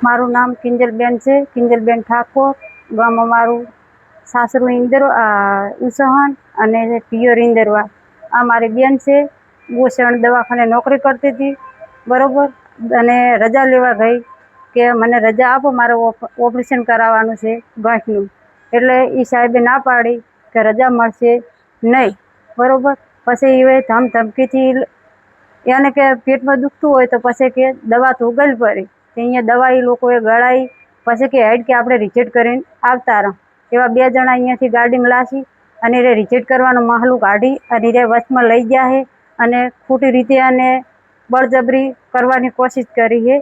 મારું નામ કિંજલબેન છે, કિંજલબેન ઠાકોર. ગામ અમારું સાસરું ઉસહન અને પિયર ઇન્દરવા. આ મારી બેન છે. ગોસણ દવાખાને નોકરી કરતી હતી, બરાબર. અને રજા લેવા ગઈ કે મને રજા આપો, મારે ઓપરેશન કરાવવાનું છે ગાંઠનું. એટલે એ સાહેબે ના પાડી કે રજા મળશે નહીં, બરાબર. પછી એ ધમધમકીથી એને કે પેટમાં દુખતું હોય તો પછી કે દવા તો ગળ પડે, અહીંયા દવા એ લોકોએ ગળાઈ. પછી કે હેડ કે આપણે રિજેક્ટ કરીને આવતા રહો. એવા 2 જણા અહીંયાથી ગાડીમાં લાસી અને એ રિજેક્ટ કરવાનું માહલું કાઢી અને એ વચમાં લઈ ગયા છે અને ખોટી રીતે અને બળજબરી કરવાની કોશિશ કરી છે,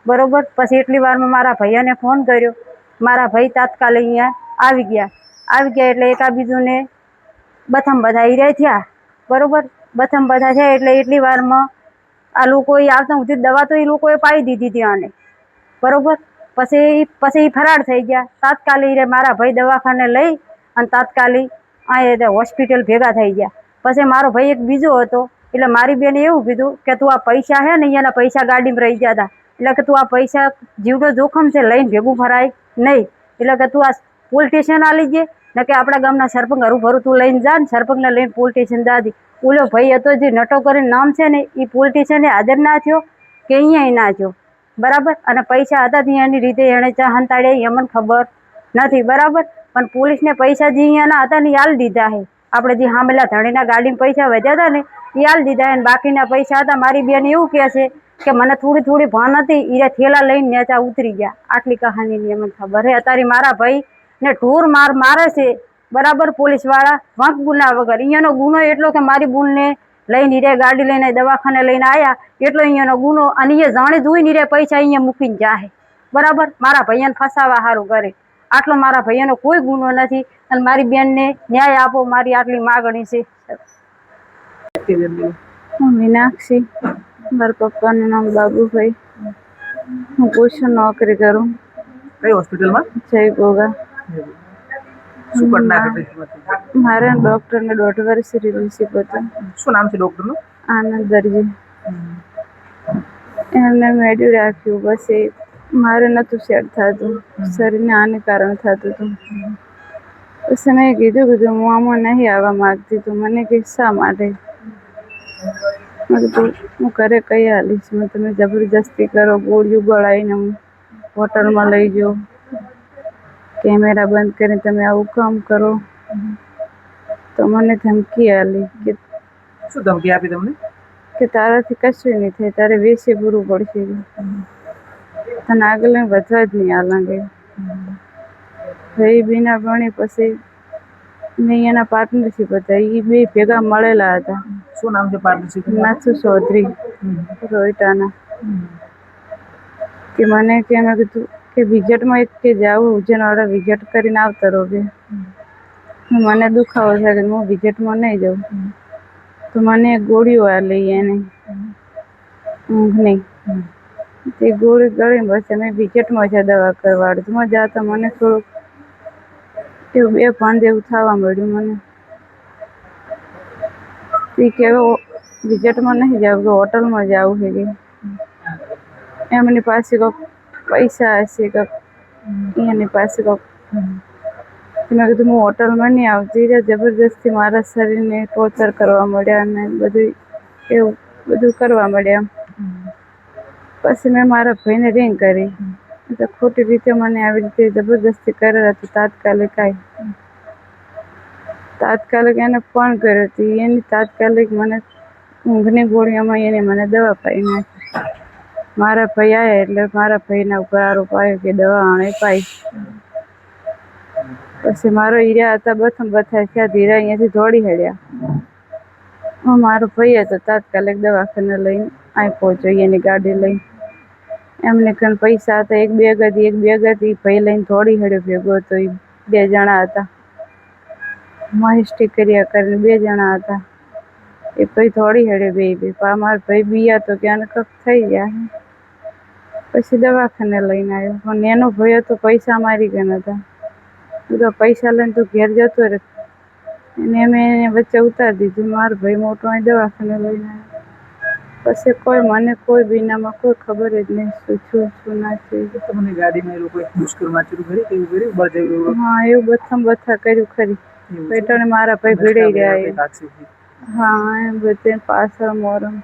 બરાબર. પછી એટલી વારમાં મારા ભૈયાને ફોન કર્યો. મારા ભાઈ તાત્કાલિક અહીંયા આવી ગયા એટલે એકાબીજુને બથમ બધા હીરા થયા, બરાબર. બથમ બધા થયા એટલે એટલી વારમાં આ લોકોએ આવતા સુધી દવા તો એ લોકોએ પાઈ દીધી હતી આને, બરાબર. પછી ફરાર થઈ ગયા. તાત્કાલિક મારા ભાઈ દવાખાને લઈ અને તાત્કાલિક આ હોસ્પિટલ ભેગા થઈ ગયા. પછી મારો ભાઈ એક બીજો હતો, એટલે મારી બેને એવું કીધું કે તું આ પૈસા છે ને, અહીંયાના પૈસા ગાડીમાં રહી ગયા હતા, એટલે કે તું આ પૈસા જીવનો જોખમ છે, લઈને ભેગું ફરાય નહીં. એટલે કે તું આ પોલીસ સ્ટેશન આવી જઈએ ને, કે આપણા ગામના સરપંચ હરું ભરું તું લઈને જા ને, સરપંચને લઈને પોલીસ સ્ટેશન જાતી. ઓલો ભાઈ હતો જે નટો કરીને નામ છે ને, એ પોલીસ સ્ટેશને હાજર ના થયો કે અહીંયા ના થયો, બરાબર. અને પૈસા હતા એની રીતે એણે ચા હંતાડ્યા એ મને ખબર નથી, બરાબર. પણ પોલીસને પૈસા જે અહીંયાના હતા ને એ હાલ દીધા છે. આપણે જે હામેલા ધણીના ગાડીમાં પૈસા વધ્યા હતા ને એ હાલ દીધા છે, બાકીના પૈસા હતા. મારી બેન એવું કહે છે કે મને થોડી ભાન હતી, એ થેલા લઈને નેચા ઉતરી ગયા. આટલી કહાનીની મને ખબર છે. અત્યારે મારા ભાઈ ને ઢોર મારે છે, બરાબર. પોલીસ વાળા વાંક ગુના વગર. અહીંયાનો ગુનો એટલો કે મારી બુનને લઈને રે ગાડી લઈને દવાખાને લઈને આવ્યા, એટલો અહીંયાનો ગુનો. અને એ જાણી જોઈને રે પૈસા અહીંયા મૂકીને જાહે, બરાબર. મારા ભાઈયાને ફસાવા સારું કરે. આટલો મારા ભાઈયાનો કોઈ ગુનો નથી. અને મારી બેનને ન્યાય આપો, મારી આટલી માગણી છે. હું મીનાક્ષી, મારા પપ્પાનું નામ બાબુભાઈ. હું પોષણ નોકરી કરું. કઈ હોસ્પિટલમાં? જય ગોગા. શું ઘટના ઘટી? મારે ડોક્ટરને 1.5 વર્ષ રિલેશનશીપ હતું. શું નામ છે ડોક્ટરનું? આનંદ દરજી. એમને મેડ્યુ રાખ્યું. પછી મારે નહોતું સેટ થતું, શરીરને હાનિકારક થતું હતું. પછી મેં કીધું હું આમાં નહીં આવવા માગતી. તો મને કે શા માટે? મેં કીધું હું ઘરે કઈ હાલીશ. મેં તમે જબરજસ્તી કરો, ગોળીઓ ગળાઈને હું હોટલમાં લઈ જાઓ, કેમેરા બંધ કરીને તમે આવું કામ કરો. તો મને ધમકી આલી કે શું ધમકી આપી તમને? કે તારાથી કશું નહીં થાય, તારે વેસે પૂરું પડશે, તને આગળ વધવા જ નહીં આલાંગે. ભાઈ બીના ભણી પછી મેં એના પાર્ટનરશીપ હતા, એ 2 ભેગા મળેલા હતા. શું નામ છે પાર્ટનરશીપ? નાથુ ચૌધરી, રોહિટાના. કે મને કે મેં કીધું કે વિઝિટમાં એક કે જાવું ઉજ્જૈનવાળા વિઝિટ કરીને આવતા રહો. કે મને દુખાવો થાય કે હું વિઝિટમાં નહીં જાઉં. તો મને ગોળીઓ આલી એને ઊંઘની. તે ગોળી ગળીને પછી મેં વિઝિટમાં છે દવા કરવાડું. તો જાતા મને થોડુંક એવું 2 ભાન જેવું થવા મળ્યું મને. એ કે વિઝિટમાં નહીં જાવ, કે હોટલમાં જવું છે. કે એમની પાસે કોઈક પૈસા હશે, કોઈક એની પાસે કોઈક. મેં કીધું હું હોટલમાં નહીં આવતી. જબરજસ્તી મારા શરીરને ટોર્ચર કરવા મળ્યા અને બધું એવું બધું કરવા મળ્યા. પછી મેં મારા ભાઈને રિંગ કરી, તો ખોટી રીતે મને આવી રીતે જબરજસ્તી કરેલ હતી. તાત્કાલિક એને ફોન કર્યો હતો. એની તાત્કાલિક મને ઊંઘની ગોળીઓમાં એને મને દવા પાઈ નાખી. મારા ભાઈ આવ્યા એટલે મારા ભાઈના ઉપર આરોપ આવ્યો કે દવા આણે પાઈ. પછી મારો હીરા હતા બથમ બથા થયા. ધીરા અહીંયાથી દોડી હળ્યા. મારો ભાઈ હતો તાત્કાલિક દવાખાને લઈને અહીં પહોંચ્યો એની ગાડી લઈને. એમને કણ પૈસા હતા, એક બેગ હતી. ભાઈ લઈને દોડી હળ્યો ભેગો હતો. એ 2 જણા હતા, મહેશ કર્યા કરીને 2 જણા હતા. એ ભાઈ દોડી હળ્યો બે. મારો ભાઈ બીયા તો કે આને કક થઈ ગયા. પછી દવાખાને લઈને આવ્યો. પણ એનો ભાઈ હતો પૈસા મારી ગયા હતા. તો પૈસા લઈને તું ઘેર જતો રહે. એને મેં વચ્ચે ઉતારી દીધું. મારો ભાઈ મોટો અહીં દવાખાને લઈને આવ્યો. પછી કોઈ મને કોઈ બીનામાં કોઈ ખબર જ નહીં શું છું શું ના છે. તમને ગાડીમાં એ લોકોએ દુષ્કર્મ આચર્યું ખરી કે એવું કર્યું બળજબરી એવું હા એવું બધા કર્યું ખરી. એવું છે? પેટોને મારા ભાઈ ભીડાઈ કંઈક રહ્યા. હાદસો થયો. હા એમ બધે પાછળ મોરમ.